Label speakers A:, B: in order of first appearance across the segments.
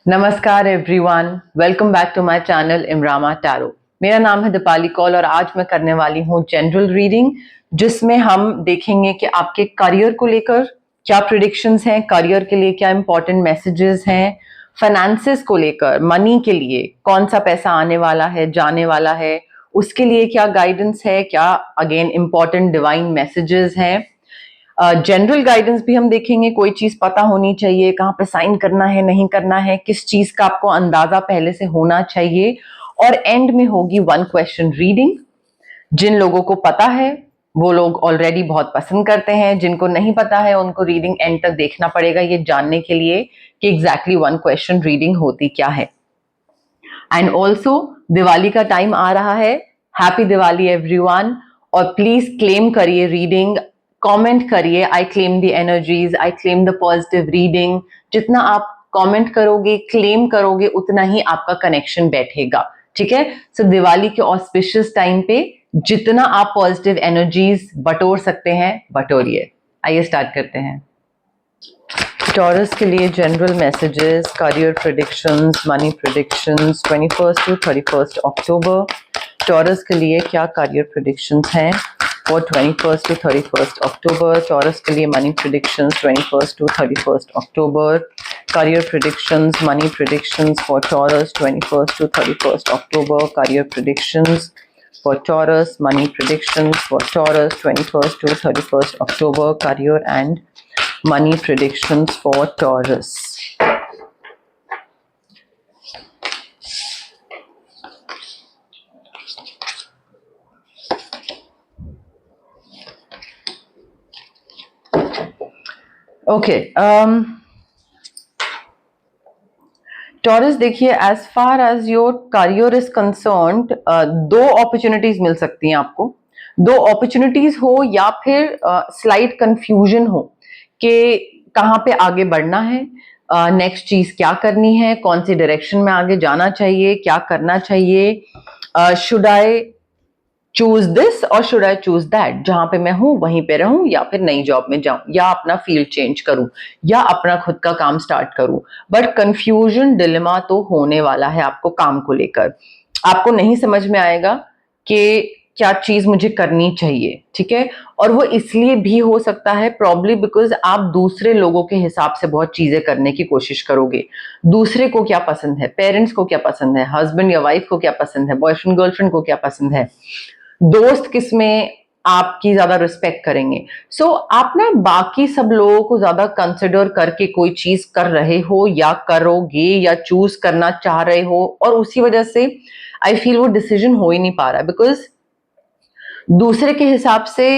A: नमस्कार everyone, welcome back to my channel इमरामा tarot. मेरा नाम है दीपाली कौल और आज मैं करने वाली हूँ जनरल रीडिंग, जिसमें हम देखेंगे कि आपके करियर को लेकर क्या प्रिडिक्शंस हैं, करियर के लिए क्या इंपॉर्टेंट मैसेजेस हैं, फाइनेंसेस को लेकर मनी के लिए कौन सा पैसा आने वाला है, जाने वाला है, उसके लिए क्या गाइडेंस है, क्या अगेन इंपॉर्टेंट डिवाइन मैसेजेस हैं। जनरल गाइडेंस भी हम देखेंगे, कोई चीज पता होनी चाहिए, कहाँ पे साइन करना है, नहीं करना है, किस चीज का आपको अंदाजा पहले से होना चाहिए। और एंड में होगी वन क्वेश्चन रीडिंग। जिन लोगों को पता है वो लोग ऑलरेडी बहुत पसंद करते हैं, जिनको नहीं पता है उनको रीडिंग एंड तक देखना पड़ेगा ये जानने के लिए कि एग्जैक्टली वन क्वेश्चन रीडिंग होती क्या है। एंड ऑल्सो दिवाली का टाइम आ रहा है, हैप्पी दिवाली एवरीवन। और प्लीज क्लेम करिए रीडिंग, कमेंट करिए आई claim the energies, I claim the positive reading. जितना आप कमेंट करोगे, क्लेम करोगे, उतना ही आपका कनेक्शन बैठेगा। ठीक है, सो दिवाली के ऑस्पिशियस टाइम पे जितना आप पॉजिटिव एनर्जीज बटोर सकते हैं बटोरिए। आइए स्टार्ट करते हैं। टॉरस के लिए general messages, career predictions, money predictions 21 to 31 October. Taurus के लिए क्या करियर प्रेडिक्शंस हैं फॉर 21 टू 31 अक्टूबर। टॉरस के लिए money predictions 21 to 31 October. Career predictions, money predictions for Taurus 21 to 31 October. Career predictions for Taurus, money predictions for Taurus 21st to 31st October, career and money predictions for Taurus. Okay, Taurus देखिए, as far as your career is concerned, दो opportunities मिल सकती हैं आपको। दो opportunities हो या फिर स्लाइट कंफ्यूजन हो कि कहाँ पे आगे बढ़ना है, नेक्स्ट चीज क्या करनी है, कौन सी डायरेक्शन में आगे जाना चाहिए, क्या करना चाहिए, शुड आई चूज दिस और शुड आई चूज दैट, जहां पे मैं हूं वहीं पे रहूं या फिर नई जॉब में जाऊं या अपना फील्ड चेंज करूं या अपना खुद का काम स्टार्ट करूं। बट कंफ्यूजन डिलेमा तो होने वाला है आपको काम को लेकर। आपको नहीं समझ में आएगा कि क्या चीज मुझे करनी चाहिए। ठीक है, और वो इसलिए भी हो सकता है प्रॉब्ली बिकॉज आप दूसरे लोगों के हिसाब से बहुत चीजें करने की कोशिश करोगे। दूसरे को क्या पसंद है, पेरेंट्स को क्या पसंद है, हस्बैंड या वाइफ को क्या पसंद है, बॉयफ्रेंड गर्लफ्रेंड को क्या पसंद है, दोस्त किसमें आपकी ज्यादा रिस्पेक्ट करेंगे। सो आप ना बाकी सब लोगों को ज्यादा कंसिडर करके कोई चीज कर रहे हो या करोगे या चूज करना चाह रहे हो, और उसी वजह से आई फील वो डिसीजन हो ही नहीं पा रहा है। बिकॉज दूसरे के हिसाब से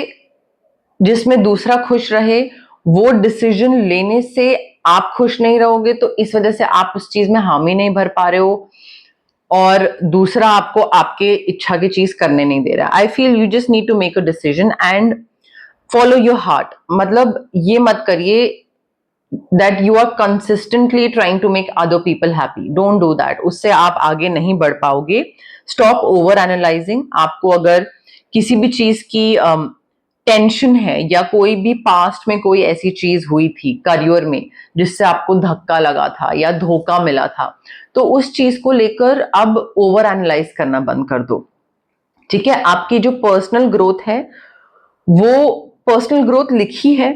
A: जिसमें दूसरा खुश रहे वो डिसीजन लेने से आप खुश नहीं रहोगे, तो इस वजह से आप उस चीज में हामी नहीं भर पा रहे हो और दूसरा आपको आपके इच्छा की चीज करने नहीं दे रहा। I feel you just need to make a decision and follow your heart. मतलब ये मत करिए that you are consistently trying to make other people happy, don't do that, उससे आप आगे नहीं बढ़ पाओगे। Stop overanalysing. आपको अगर किसी भी चीज की टेंशन है या कोई भी पास्ट में कोई ऐसी चीज हुई थी करियर में जिससे आपको धक्का लगा था या धोखा मिला था, तो उस चीज को लेकर अब ओवर एनालाइज करना बंद कर दो। ठीक है, आपकी जो पर्सनल ग्रोथ है वो पर्सनल ग्रोथ लिखी है,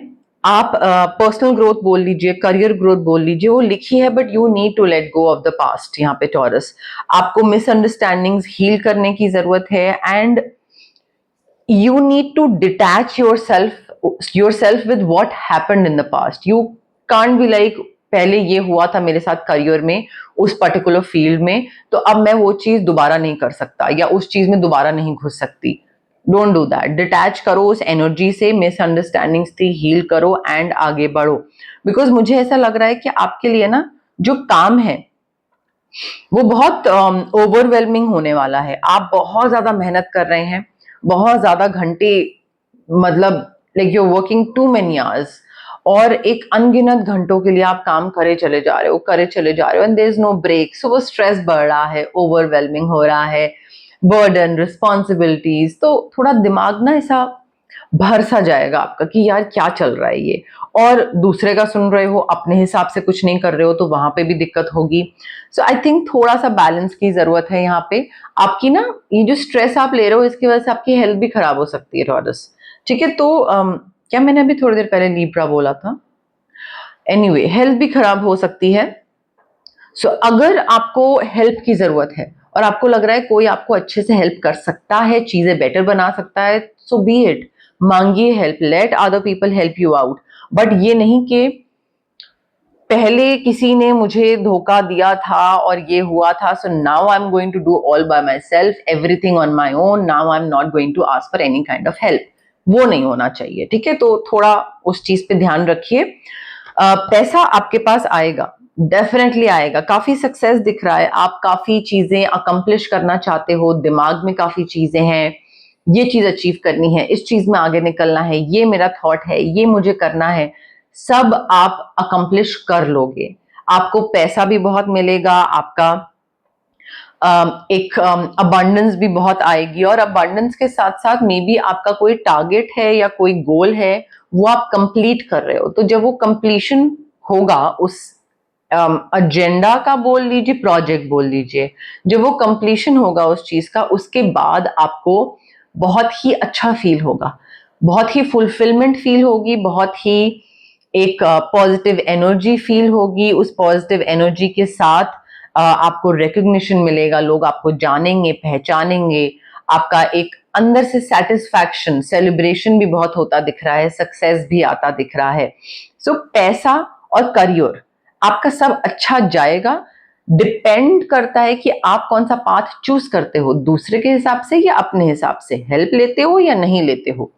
A: आप पर्सनल ग्रोथ बोल लीजिए, करियर ग्रोथ बोल लीजिए, वो लिखी है, but you need to let go of the past. यहाँ पे टॉरस, आपको मिसअंडरस्टैंडिंग्स हील करने की जरूरत है and you need to detach yourself with what happened in the past. You can't be like पहले ये हुआ था मेरे साथ करियर में उस पर्टिकुलर फील्ड में, तो अब मैं वो चीज दोबारा नहीं कर सकता या उस चीज में दोबारा नहीं घुस सकती। Don't do that. डिटैच करो उस एनर्जी से, मिसअंडरस्टैंडिंग्स थी हील करो एंड आगे बढ़ो। बिकॉज मुझे ऐसा लग रहा है कि आपके लिए ना जो काम है वो बहुत ओवरवेलमिंग होने वाला है। आप बहुत ज्यादा मेहनत कर रहे हैं, बहुत ज्यादा घंटे, मतलब like you working too many hours, और एक अनगिनत घंटों के लिए आप काम करे चले जा रहे हो, करे चले जा रहे हो, and there is no break. So वो स्ट्रेस बढ़ रहा है, ओवरवेलमिंग हो रहा है, बर्डन, रिस्पॉन्सिबिलिटीज, तो थोड़ा दिमाग ना ऐसा भर सा जाएगा आपका कि यार क्या चल रहा है ये, और दूसरे का सुन रहे हो, अपने हिसाब से कुछ नहीं कर रहे हो, तो वहां पे भी दिक्कत होगी। सो आई थिंक थोड़ा सा बैलेंस की जरूरत है यहाँ पे। आपकी ना ये जो स्ट्रेस आप ले रहे हो इसकी वजह से आपकी हेल्थ भी खराब हो सकती है टॉरस। ठीक है, तो क्या मैंने अभी थोड़ी देर पहले लीब्रा बोला था? एनीवे, हेल्थ भी खराब हो सकती है। सो अगर आपको हेल्प की जरूरत है और आपको लग रहा है कोई आपको अच्छे से हेल्प कर सकता है, चीजें बेटर बना सकता है, सो बी इट, मांगिए help, let other people help you out. But ये नहीं कि पहले किसी ने मुझे धोखा दिया था और ये हुआ था, so now I am going to do all by myself, everything on my own, now I am not going to ask for any kind of help. वो नहीं होना चाहिए। ठीक है, तो थोड़ा उस चीज पे ध्यान रखिए। पैसा आपके पास आएगा, डेफिनेटली आएगा। काफी सक्सेस दिख रहा है, आप काफी चीजें अकम्प्लिश करना चाहते हो, दिमाग में काफी चीजें हैं, ये चीज अचीव करनी है, इस चीज में आगे निकलना है, ये मेरा थॉट है, ये मुझे करना है, सब आप अकम्प्लिश कर लोगे। आपको पैसा भी बहुत मिलेगा, आपका एक अबंडेंस भी बहुत आएगी, और अबंडेंस के साथ साथ मे बी आपका कोई टारगेट है या कोई गोल है, वो आप कंप्लीट कर रहे हो। तो जब वो कंप्लीशन होगा उस एजेंडा का, बोल लीजिए प्रोजेक्ट बोल लीजिए, जब वो कंप्लीशन होगा उस चीज का, उसके बाद आपको बहुत ही अच्छा फील होगा, बहुत ही फुलफिलमेंट फील होगी, बहुत ही एक पॉजिटिव एनर्जी फील होगी। उस पॉजिटिव एनर्जी के साथ आपको रिकग्निशन मिलेगा, लोग आपको जानेंगे, पहचानेंगे, आपका एक अंदर से सेटिस्फैक्शन, सेलिब्रेशन भी बहुत होता दिख रहा है, सक्सेस भी आता दिख रहा है। सो पैसा और करियर आपका सब अच्छा जाएगा। डिपेंड करता है कि आप कौन सा पाथ चूज करते हो, दूसरे के हिसाब से या अपने हिसाब से, हेल्प लेते हो या नहीं लेते हो।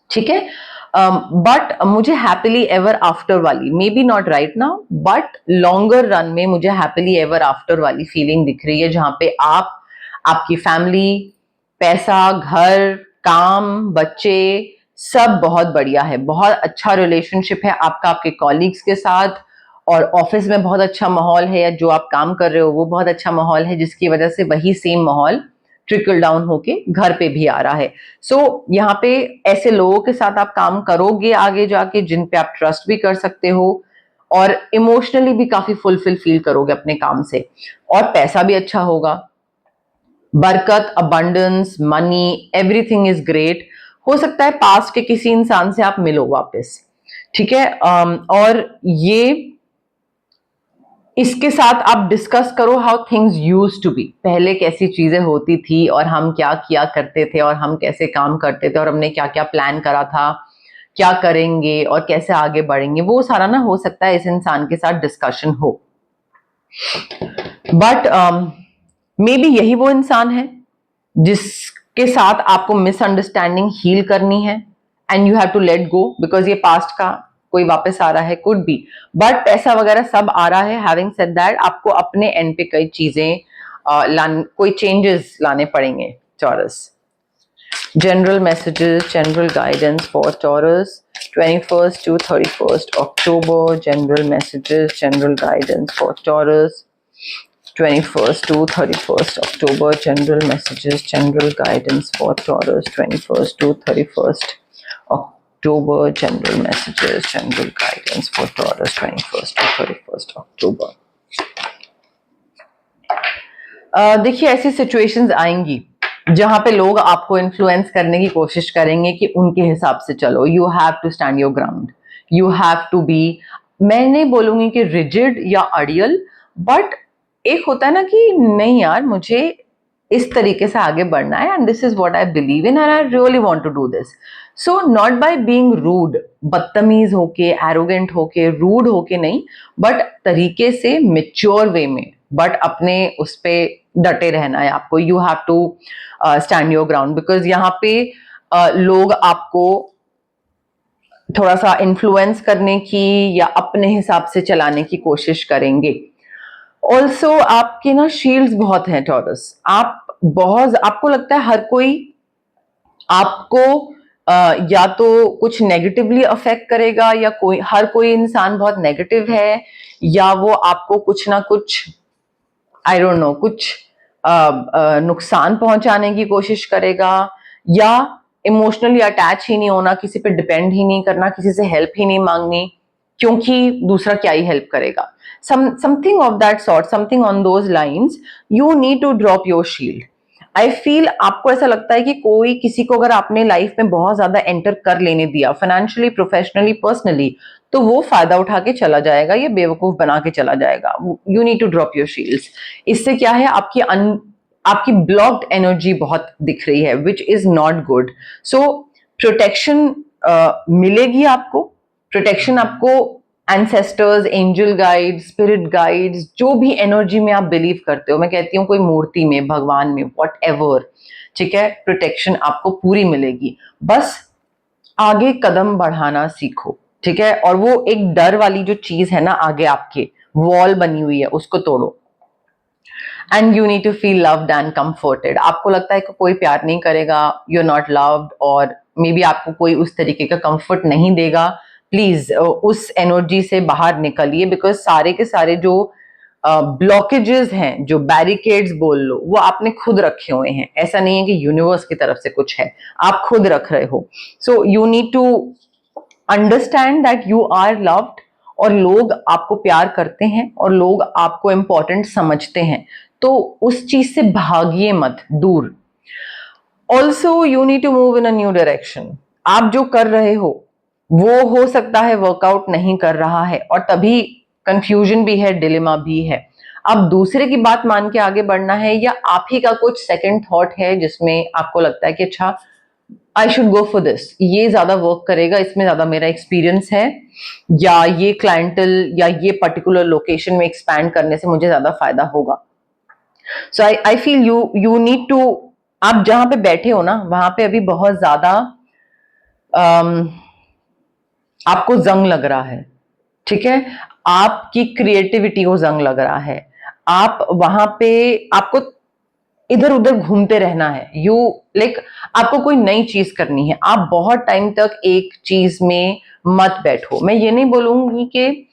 A: ठीक है, बट मुझे हैप्पीली एवर आफ्टर वाली, may be not right now, but longer run में मुझे हैप्पीली एवर आफ्टर वाली फीलिंग दिख रही है, जहां पे आप, आपकी फैमिली, पैसा, घर, काम, बच्चे, सब बहुत बढ़िया है, बहुत अच्छा रिलेशनशिप है आपका आपके कॉलीग्स के साथ, और ऑफिस में बहुत अच्छा माहौल है, या जो आप काम कर रहे हो वो बहुत अच्छा माहौल है, जिसकी वजह से वही सेम माहौल ट्रिकल डाउन होके घर पे भी आ रहा है। सो यहाँ पे ऐसे लोगों के साथ आप काम करोगे आगे जाके, जिन पे आप ट्रस्ट भी कर सकते हो, और इमोशनली भी काफी फुलफिल फील करोगे अपने काम से, और पैसा भी अच्छा होगा, बरकत, abundance, money, everything is great. हो सकता है पास्ट के किसी इंसान से आप मिलो वापस। ठीक है, और ये इसके साथ आप डिस्कस करो how things used to be, पहले कैसी चीजें होती थी, और हम क्या किया करते थे, और हम कैसे काम करते थे, और हमने क्या क्या प्लान करा था, क्या करेंगे और कैसे आगे बढ़ेंगे, वो सारा ना हो सकता है इस इंसान के साथ डिस्कशन हो। बट मे बी यही वो इंसान है जिसके साथ आपको मिसअंडरस्टैंडिंग हील करनी है, and you have to let go, because ये पास्ट का कोई वापस आ रहा है, कुड बी, बट पैसा वगैरह सब आ रहा है। हैविंग सेड दैट, आपको अपने एंड पे कई चीजें कोई चेंजेस लाने पड़ेंगे taurus. General messages, general guidance for taurus 21st to 31st October, general messages, general guidance for Taurus 21st to 31st October, general messages, general guidance for Taurus 21st to 31st October, general messages, general guidance for Taurus 21st to 31st October. देखिए, ऐसी situations आएंगी जहां पे लोग आपको influence करने की कोशिश करेंगे कि उनके हिसाब से चलो। You have to stand your ground, you have to be, मैं नहीं बोलूंगी कि रिजिड या अड़ियल, बट एक होता है ना कि नहीं यार, मुझे इस तरीके से आगे बढ़ना है, and this is what I believe in, and I really want to do this. So not by being rude, बदतमीज होके, एरोगेंट होके, रूड होके नहीं, बट तरीके से, मेच्योर वे में, बट अपने उस पे डटे रहना है आपको। You have to stand your ground, because यहाँ पे लोग आपको थोड़ा सा इन्फ्लुएंस करने की या अपने हिसाब से चलाने की कोशिश करेंगे। ऑल्सो आपके ना शील्ड्स बहुत हैं टॉरस, आप बहुत, आपको लगता है हर कोई आपको या तो कुछ नेगेटिवली अफेक्ट करेगा, या कोई, हर कोई इंसान बहुत नेगेटिव है, या वो आपको कुछ ना कुछ, आई डोंट नो, कुछ नुकसान पहुंचाने की कोशिश करेगा, या इमोशनली अटैच ही नहीं होना, किसी पे डिपेंड ही नहीं करना, किसी से हेल्प ही नहीं मांगनी, क्योंकि दूसरा क्या ही हेल्प करेगा, something of that sort, something on those lines. You need to drop your shield. I feel आपको ऐसा लगता है कि कोई किसी को अगर आपने लाइफ में बहुत ज्यादा एंटर कर लेने दिया, फाइनेंशियली, प्रोफेशनली, पर्सनली, तो वो फायदा उठा के चला जाएगा या बेवकूफ बना के चला जाएगा. You need to drop your shields. इससे क्या है, आपकी ब्लॉक्ड एनर्जी बहुत दिख रही है, which is not good. So protection मिलेगी आपको. प्रोटेक्शन आपको ancestors, angel guides, spirit guides, जो भी एनर्जी में आप बिलीव करते हो, मैं कहती हूँ कोई मूर्ति में, भगवान में, वॉट एवर, ठीक है, प्रोटेक्शन आपको पूरी मिलेगी. बस आगे कदम बढ़ाना सीखो, ठीक है. और वो एक डर वाली जो चीज है ना, आगे आपके वॉल बनी हुई है, उसको तोड़ो. And you need to feel loved and comforted. आपको लगता है कि कोई प्यार नहीं करेगा, यू आर नॉट लव्ड, और मे बी आपको कोई उस तरीके का कंफर्ट नहीं देगा, प्लीज उस एनर्जी से बाहर निकलिए. बिकॉज सारे के सारे जो ब्लॉकेजेस हैं, जो बैरिकेड्स बोल लो, वो आपने खुद रखे हुए हैं. ऐसा नहीं है कि यूनिवर्स की तरफ से कुछ है, आप खुद रख रहे हो. So you need to understand that you are loved, और लोग आपको प्यार करते हैं और लोग आपको इंपॉर्टेंट समझते हैं. तो उस चीज से भागिए मत, दूर. Also you need to move in a new direction. आप जो कर रहे हो वो हो सकता है वर्कआउट नहीं कर रहा है, और तभी कंफ्यूजन भी है, डिलेमा भी है. अब दूसरे की बात मान के आगे बढ़ना है, या आप ही का कुछ सेकंड थॉट है जिसमें आपको लगता है कि अच्छा, I should go for this, ये ज्यादा वर्क करेगा, इसमें ज्यादा मेरा एक्सपीरियंस है, या ये क्लाइंटल या ये पर्टिकुलर लोकेशन में एक्सपैंड करने से मुझे ज्यादा फायदा होगा. So I feel you need to, आप जहां पे बैठे हो ना, वहां पे अभी बहुत ज्यादा आपको जंग लग रहा है, ठीक है. आपकी क्रिएटिविटी को जंग लग रहा है. आप वहां पे, आपको इधर उधर घूमते रहना है. यू लाइक आपको कोई नई चीज करनी है. आप बहुत टाइम तक एक चीज में मत बैठो. मैं ये नहीं बोलूंगी कि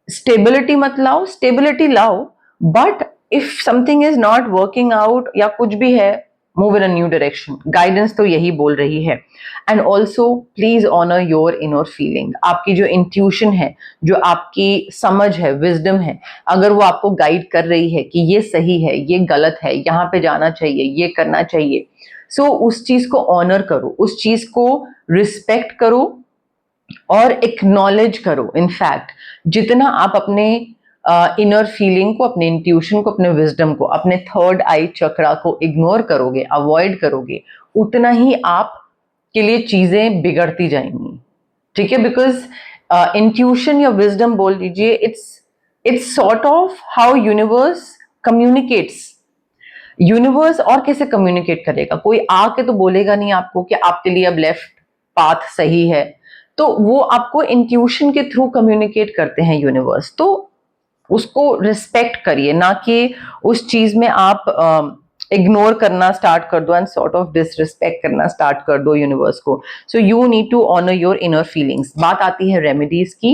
A: स्टेबिलिटी मत लाओ, स्टेबिलिटी लाओ, but if something is not working out या कुछ भी है, move in a new direction. Guidance तो यही बोल रही है. And also please honour your inner feeling. आपकी जो इंट्यूशन है, जो आपकी समझ है, विजडम है, अगर वो आपको गाइड कर रही है कि ये सही है, ये गलत है, यहाँ पे जाना चाहिए, ये करना चाहिए, सो उस चीज को ऑनर करो, उस चीज को रिस्पेक्ट करो और एक्नॉलेज करो. इनफैक्ट जितना आप अपने इनर फीलिंग को, अपने इंट्यूशन को, अपने विजडम को, अपने थर्ड आई चक्रा को इग्नोर करोगे, अवॉइड करोगे, उतना ही आप के लिए चीजें बिगड़ती जाएंगी, ठीक है. बिकॉज इंट्यूशन या विजडम बोल लीजिए, it's sort of how universe communicates. Universe और कैसे कम्युनिकेट करेगा? कोई आके तो बोलेगा नहीं आपको कि आपके लिए अब लेफ्ट पाथ सही है. तो वो आपको इंट्यूशन के थ्रू कम्युनिकेट करते हैं यूनिवर्स. तो उसको रिस्पेक्ट करिए, ना कि उस चीज में आप इग्नोर करना स्टार्ट कर दो एंड सॉर्ट ऑफ डिसरिस्पेक्ट करना स्टार्ट कर दो यूनिवर्स को. So you need to honour your inner feelings. बात आती है रेमेडीज की.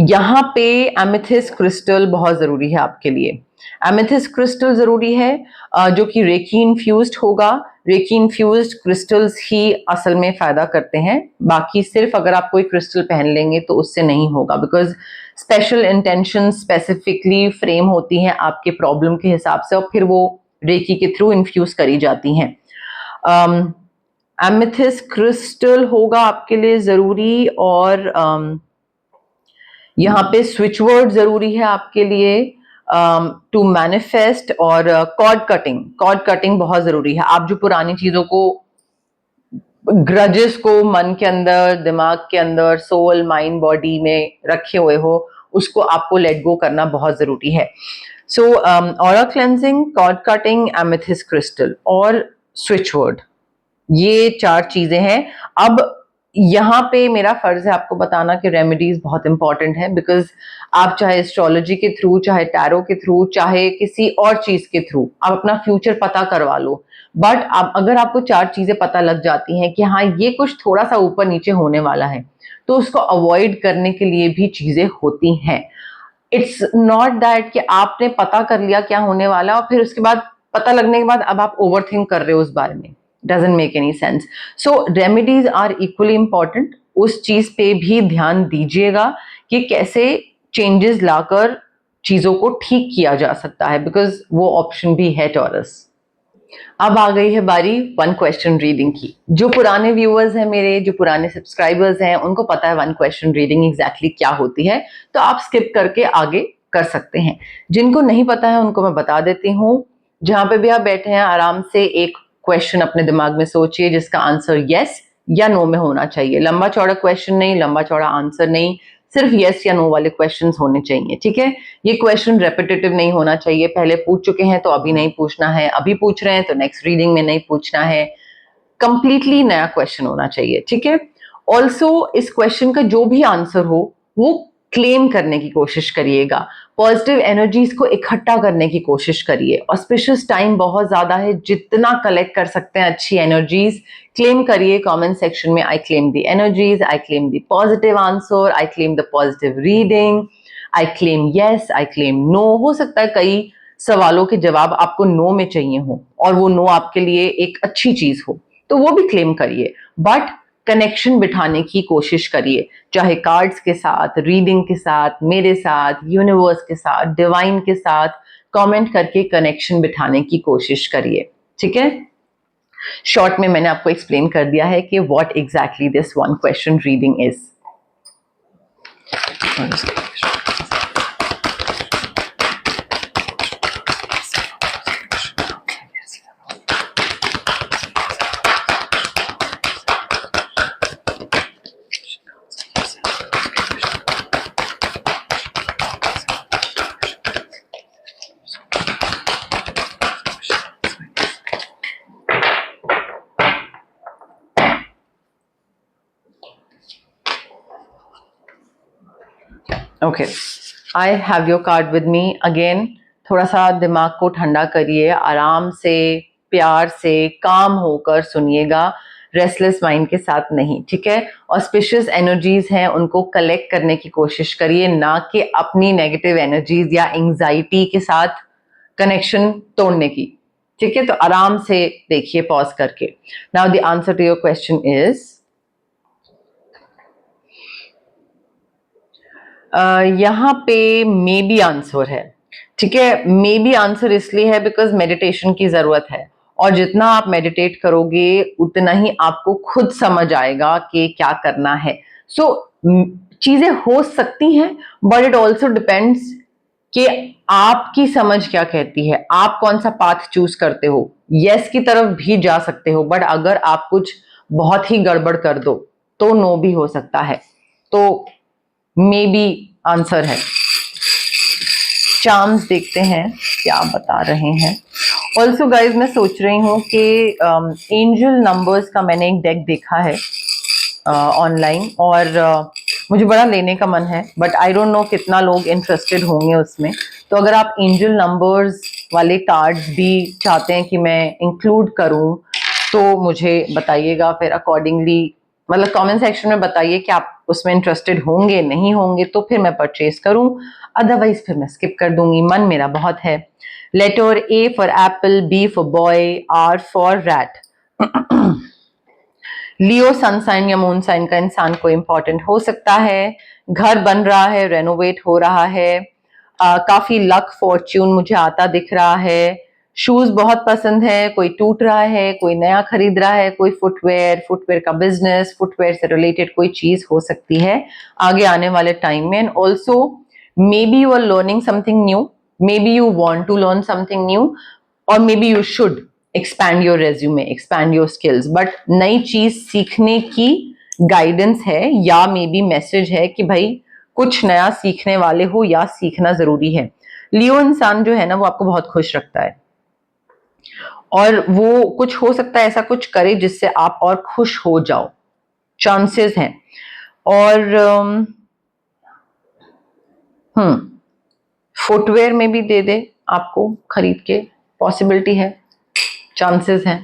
A: यहाँ पे एमेथिस्ट क्रिस्टल बहुत जरूरी है आपके लिए. एमेथिस्ट क्रिस्टल जरूरी है जो कि रेकी इन्फ्यूज्ड होगा. रेकी इन्फ्यूज्ड क्रिस्टल्स ही असल में फायदा करते हैं. बाकी सिर्फ अगर आप कोई क्रिस्टल पहन लेंगे तो उससे नहीं होगा, because special intention specifically frame होती हैं आपके प्रॉब्लम के हिसाब से, और फिर वो रेकी के थ्रू इन्फ्यूज करी जाती हैं. एमेथिस्ट क्रिस्टल होगा आपके लिए जरूरी. और यहाँ पे स्विच वर्ड जरूरी है आपके लिए टू मैनिफेस्ट. और कॉर्ड कटिंग बहुत जरूरी है. आप जो पुरानी चीजों को, ग्रजेस को मन के अंदर, दिमाग के अंदर, सोल, माइंड, बॉडी में रखे हुए हो, उसको आपको लेट गो करना बहुत जरूरी है. So aura cleansing, cord cutting, amethyst crystal और स्विच वर्ड, ये 4 चीजें हैं. अब यहाँ पे मेरा फर्ज है आपको बताना कि रेमेडीज बहुत इंपॉर्टेंट है. बिकॉज आप चाहे एस्ट्रोलॉजी के थ्रू, चाहे टैरो के थ्रू, चाहे किसी और चीज के थ्रू आप अपना फ्यूचर पता करवा लो, बट अब अगर आपको 4 चीजें पता लग जाती हैं कि हाँ ये कुछ थोड़ा सा ऊपर नीचे होने वाला है, तो उसको अवॉइड करने के लिए भी चीजें होती हैं. इट्स नॉट दैट कि आपने पता कर लिया क्या होने वाला और फिर उसके बाद पता लगने के बाद अब आप ओवर थिंक कर रहे हो उस बारे में, doesn't make any sense. So remedies are equally important. उस चीज पे भी ध्यान दीजिएगा कि कैसे चेंजेस लाकर चीजों को ठीक किया जा सकता है, बिकॉज वो ऑप्शन भी है टॉरस। अब आ गई है बारी वन क्वेश्चन रीडिंग की। जो पुराने व्यूअर्स हैं मेरे, जो पुराने सब्सक्राइबर्स हैं, उनको पता है वन क्वेश्चन रीडिंग एग्जैक्टली क्या होती है, तो आप स्किप करके आगे कर सकते हैं। जिनको नहीं पता है उनको मैं बता देती हूँ। जहां पे भी आप बैठे हैं आराम से एक क्वेश्चन अपने दिमाग में सोचिए जिसका आंसर यस या नो में होना चाहिए। लंबा चौड़ा क्वेश्चन नहीं, लंबा चौड़ा आंसर नहीं, सिर्फ यस या नो वाले क्वेश्चंस होने चाहिए, ठीक है। ये क्वेश्चन रेपिटेटिव नहीं होना चाहिए, पहले पूछ चुके हैं तो अभी नहीं पूछना है, अभी पूछ रहे हैं तो नेक्स्ट रीडिंग में नहीं पूछना है, कंप्लीटली नया क्वेश्चन होना चाहिए, ठीक है। ऑल्सो इस क्वेश्चन का जो भी आंसर हो वो क्लेम करने की कोशिश करिएगा, पॉजिटिव एनर्जीज को इकट्ठा करने की कोशिश करिए। ऑस्पिशियस टाइम बहुत ज्यादा है, जितना कलेक्ट कर सकते हैं अच्छी एनर्जीज क्लेम करिए कमेंट सेक्शन में। I claim the energies, I claim the positive answer, I claim the positive reading, I claim yes, I claim no. हो सकता है कई सवालों के जवाब आपको नो में चाहिए हो और वो नो आपके लिए एक अच्छी चीज हो, तो वो भी क्लेम करिए, बट कनेक्शन बिठाने की कोशिश करिए, चाहे कार्ड्स के साथ, रीडिंग के साथ, मेरे साथ, यूनिवर्स के साथ, डिवाइन के साथ कमेंट करके कनेक्शन बिठाने की कोशिश करिए, ठीक है। शॉर्ट में मैंने आपको एक्सप्लेन कर दिया है कि what exactly this one question reading is. Okay, I have your card with me again. थोड़ा सा दिमाग को ठंडा करिए, आराम से, प्यार से, काम होकर सुनिएगा, रेस्टलेस माइंड के साथ नहीं, ठीक है। ऑस्पिशियस एनर्जीज हैं उनको कलेक्ट करने की कोशिश करिए, ना कि अपनी नेगेटिव एनर्जीज या एंजाइटी के साथ कनेक्शन तोड़ने की, ठीक है। तो आराम से देखिए पॉज करके। Now the answer to your question is, यहाँ पे मे बी आंसर है, ठीक है। मे बी आंसर इसलिए है बिकॉज मेडिटेशन की जरूरत है, और जितना आप मेडिटेट करोगे उतना ही आपको खुद समझ आएगा कि क्या करना है। सो चीजें हो सकती हैं, बट इट ऑल्सो डिपेंड्स कि आपकी समझ क्या कहती है, आप कौन सा पाथ चूज करते हो। यस की तरफ भी जा सकते हो, बट अगर आप कुछ बहुत ही गड़बड़ कर दो तो नो भी हो सकता है। तो मे बी आंसर है। चार्म्स देखते हैं क्या बता रहे हैं। ऑल्सो गाइज मैं सोच रही हूँ कि एंजल नंबर्स का मैंने एक डेक देखा है ऑनलाइन, और मुझे बड़ा लेने का मन है, बट आई डोंट नो कितना लोग इंटरेस्टेड होंगे उसमें। तो अगर आप एंजल नंबर्स वाले कार्ड्स भी चाहते हैं कि मैं इंक्लूड करूं तो मुझे बताइएगा, फिर अकॉर्डिंगली मतलब कमेंट सेक्शन में बताइए कि आप उसमें इंटरेस्टेड होंगे, नहीं होंगे तो फिर मैं परचेज करूं, अदरवाइज फिर मैं स्किप कर दूंगी। मन मेरा बहुत है। Letter A for apple, B for boy, R for rat. Leo sun sign या मून साइन का इंसान को इंपॉर्टेंट हो सकता है। घर बन रहा है, रेनोवेट हो रहा है, काफी लक फॉर्च्यून मुझे आता दिख रहा है। शूज बहुत पसंद है, कोई टूट रहा है, कोई नया खरीद रहा है, कोई फुटवेयर, फुटवेयर का बिजनेस, फुटवेयर से रिलेटेड कोई चीज हो सकती है आगे आने वाले टाइम में। And also maybe you are learning something new, maybe you want to learn something new, और maybe you should expand your resume, expand your skills. But नई चीज सीखने की गाइडेंस है, या मे बी मैसेज है कि भाई कुछ नया सीखने वाले हो या सीखना जरूरी है। लियो इंसान जो है ना वो आपको बहुत खुश रखता है, और वो कुछ हो सकता है ऐसा कुछ करे जिससे आप और खुश हो जाओ, चांसेस हैं। और फुटवेयर में भी दे दे आपको खरीद के, पॉसिबिलिटी है, चांसेस हैं।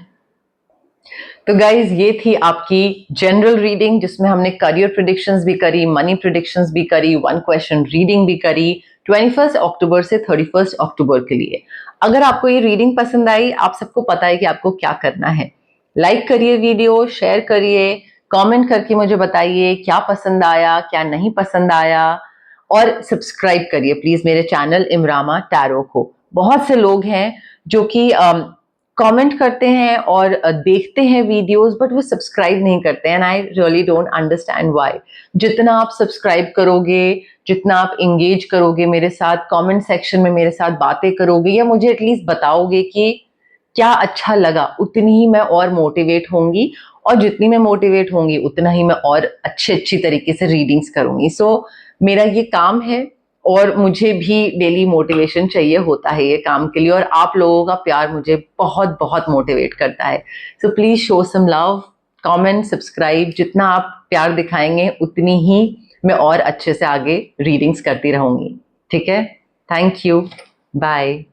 A: तो गाइज ये थी आपकी जनरल रीडिंग जिसमें हमने करियर प्रिडिक्शंस भी करी, मनी प्रिडिक्शंस भी करी, वन क्वेश्चन रीडिंग भी करी 21 अक्टूबर से 31 अक्टूबर के लिए। अगर आपको ये रीडिंग पसंद आई, आप सबको पता है कि आपको क्या करना है। लाइक करिए वीडियो, शेयर करिए, कमेंट करके मुझे बताइए क्या पसंद आया, क्या नहीं पसंद आया, और सब्सक्राइब करिए प्लीज मेरे चैनल इमरामा टैरो को। बहुत से लोग हैं जो कि कमेंट करते हैं और देखते हैं वीडियोस, बट वो सब्सक्राइब नहीं करते हैं, and I really don't understand why. जितना आप सब्सक्राइब करोगे, जितना आप इंगेज करोगे मेरे साथ, कमेंट सेक्शन में मेरे साथ बातें करोगे या मुझे एटलीस्ट बताओगे कि क्या अच्छा लगा, उतनी ही मैं और मोटिवेट होंगी, और जितनी मैं मोटिवेट होंगी उतना ही मैं और अच्छी तरीके से रीडिंग्स करूंगी। सो मेरा ये काम है और मुझे भी डेली मोटिवेशन चाहिए होता है ये काम के लिए, और आप लोगों का प्यार मुझे बहुत बहुत मोटिवेट करता है। So please show some love, comment, subscribe. जितना आप प्यार दिखाएंगे उतनी ही मैं और अच्छे से आगे रीडिंग्स करती रहूंगी। ठीक है, थैंक यू, बाय।